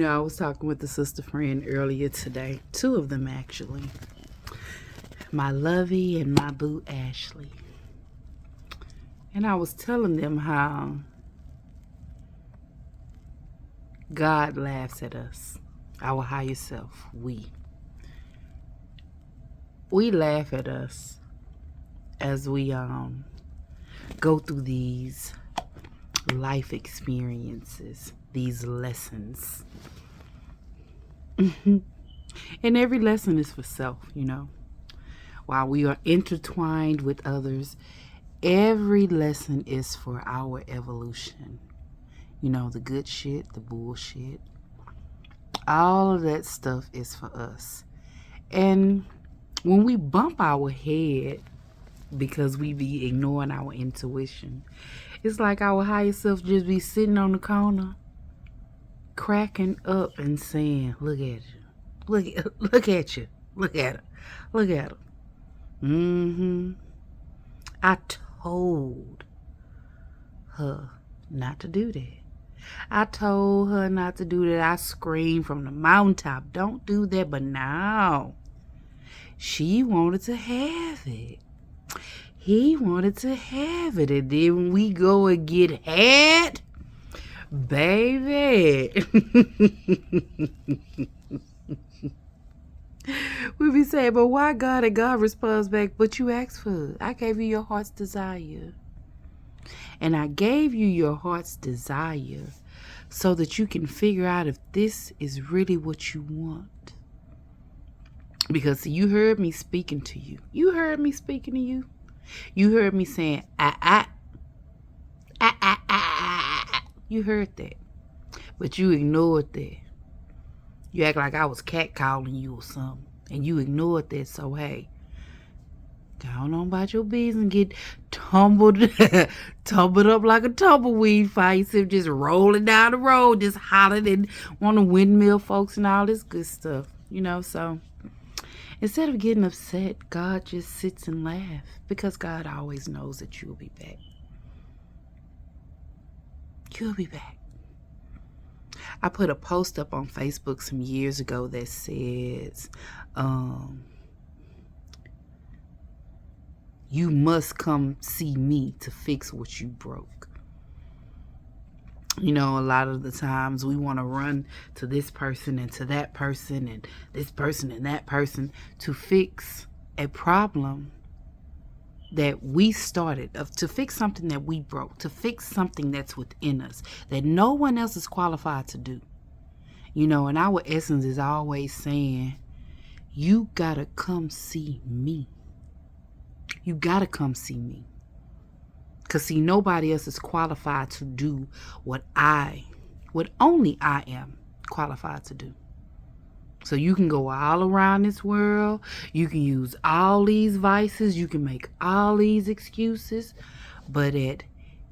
I was talking with a sister friend earlier today, two of them actually, my Lovey and my boo Ashley. And I was telling them how God laughs at us, our higher self, we laugh at us as we go through these life experiences, these lessons. And every lesson is for self. While we are intertwined with others, every lesson is for our evolution. The good shit, the bullshit, all of that stuff is for us. And when we bump our head because we be ignoring our intuition, it's like our higher self just be sitting on the corner, cracking up and saying, "Look at you, look at you, look at her, look at her." I told her not to do that. I told her not to do that. I screamed from the mountaintop, "Don't do that!" But now she wanted to have it. He wanted to have it. And then when we go and get had, baby, we be saying, "But why God?" And God responds back, "But you asked for it. I gave you your heart's desire. And I gave you your heart's desire so that you can figure out if this is really what you want." Because you heard me speaking to you. You heard me speaking to you. You heard me saying, You heard that. But you ignored that. You act like I was catcalling you or something. And you ignored that. So, hey, go on about your business and get tumbled up like a tumbleweed fight. Just rolling down the road, just hollering and want to windmill folks and all this good stuff. So instead of getting upset, God just sits and laughs because God always knows that you'll be back. You'll be back. I put a post up on Facebook some years ago that says, you must come see me to fix what you broke. A lot of the times we want to run to this person and to that person and this person and that person to fix a problem that we started, to fix something that we broke, to fix something that's within us that no one else is qualified to do. And our essence is always saying, you gotta come see me. You gotta come see me. Because see, nobody else is qualified to do what only I am qualified to do. So you can go all around this world. You can use all these vices. You can make all these excuses. But at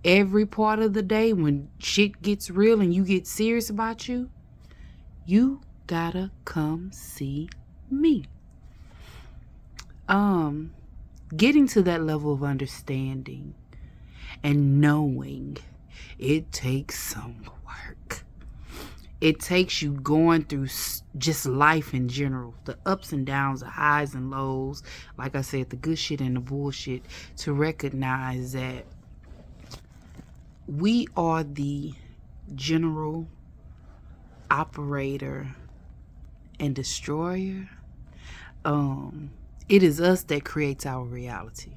every part of the day, when shit gets real and you get serious about you gotta come see me. Getting to that level of understanding and knowing, it takes some work. It takes you going through just life in general, the ups and downs, the highs and lows, like I said, the good shit and the bullshit, to recognize that we are the general operator and destroyer. It is us that creates our reality.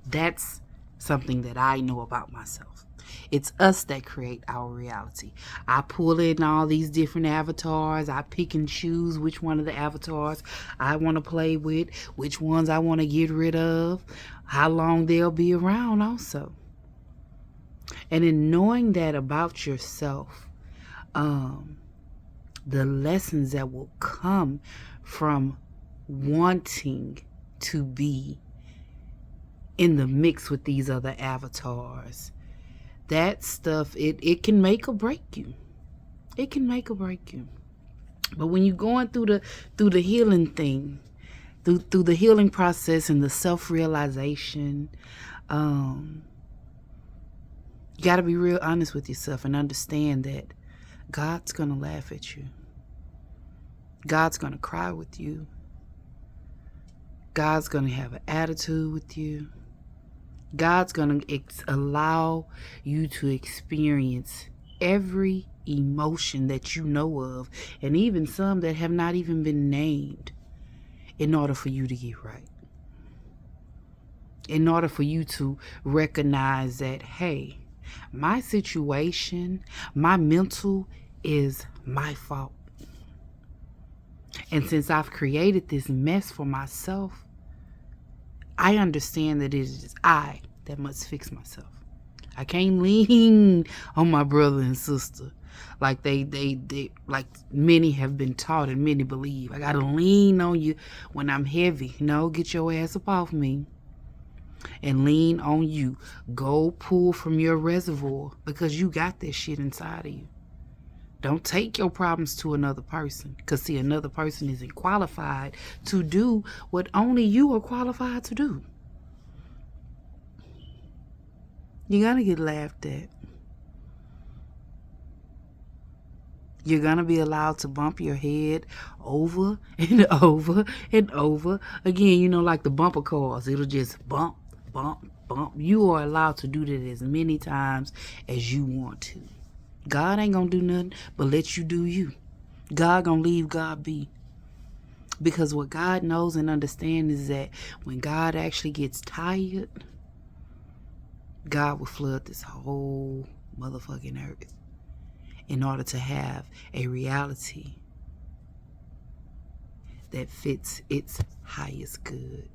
That's something that I know about myself. It's us that create our reality. I pull in all these different avatars. I pick and choose which one of the avatars I want to play with, which ones I want to get rid of, how long they'll be around also. And in knowing that about yourself, the lessons that will come from wanting to be in the mix with these other avatars, that stuff, it can make or break you. It can make or break you. But when you're going through the healing thing, through the healing process and the self-realization, you got to be real honest with yourself and understand that God's going to laugh at you. God's going to cry with you. God's going to have an attitude with you. God's going to allow you to experience every emotion that you know of, and even some that have not even been named, in order for you to get right. In order for you to recognize that, hey, my situation, my mental is my fault. And since I've created this mess for myself, I understand that it is I that must fix myself. I can't lean on my brother and sister like they like many have been taught and many believe. I gotta lean on you when I'm heavy. No, get your ass up off me and lean on you. Go pull from your reservoir, because you got that shit inside of you. Don't take your problems to another person, because see, another person isn't qualified to do what only you are qualified to do. You're gonna get laughed at. You're gonna be allowed to bump your head over and over and over again. You know, like the bumper cars. It'll just bump, bump, bump. You are allowed to do that as many times as you want to. God ain't gonna do nothing but let you do you. God gonna leave God be. Because what God knows and understands is that when God actually gets tired, God will flood this whole motherfucking earth in order to have a reality that fits its highest good.